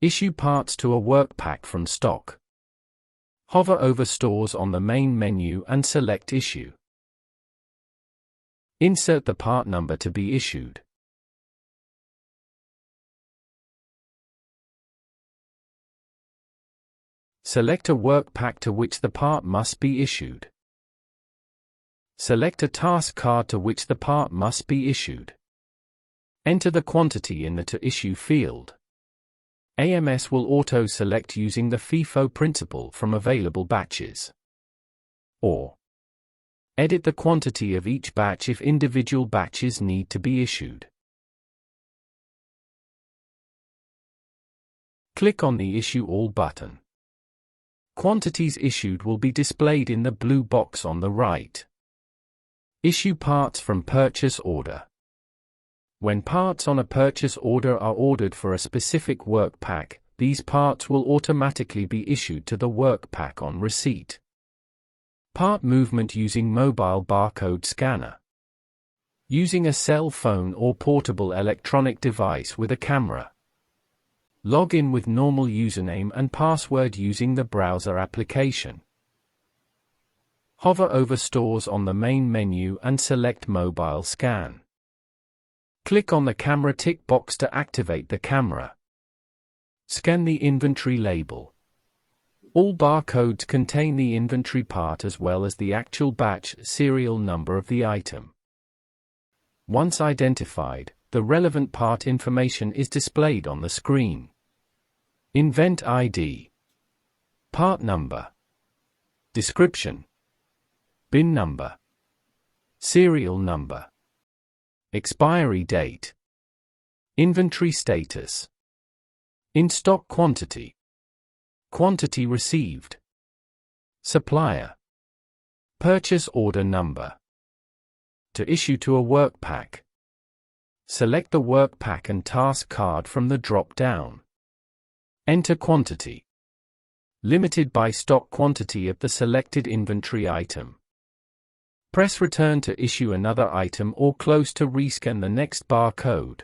Issue parts to a work pack from stock. Hover over Stores on the main menu and select Issue. Insert the part number to be issued. Select a work pack to which the part must be issued. Select a task card to which the part must be issued. Enter the quantity in the To Issue field. AMS will auto-select using the FIFO principle from available batches. Or edit the quantity of each batch if individual batches need to be issued. Click on the Issue All button. Quantities issued will be displayed in the blue box on the right. Issue parts from purchase order. When parts on a purchase order are ordered for a specific work pack, these parts will automatically be issued to the work pack on receipt. Part movement using mobile barcode scanner. Using a cell phone or portable electronic device with a camera. Log in with normal username and password using the browser application. Hover over Stores on the main menu and select Mobile Scan. Click on the camera tick box to activate the camera. Scan the inventory label. All barcodes contain the inventory part as well as the actual batch serial number of the item. Once identified, the relevant part information is displayed on the screen. Invent ID. Part number. Description. Bin number. Serial number. Expiry date. Inventory status. In-stock quantity. Quantity received. Supplier. Purchase order number. To issue to a work pack. Select the work pack and task card from the drop-down. Enter quantity. Limited by stock quantity of the selected inventory item. Press Return to issue another item or close to rescan the next barcode.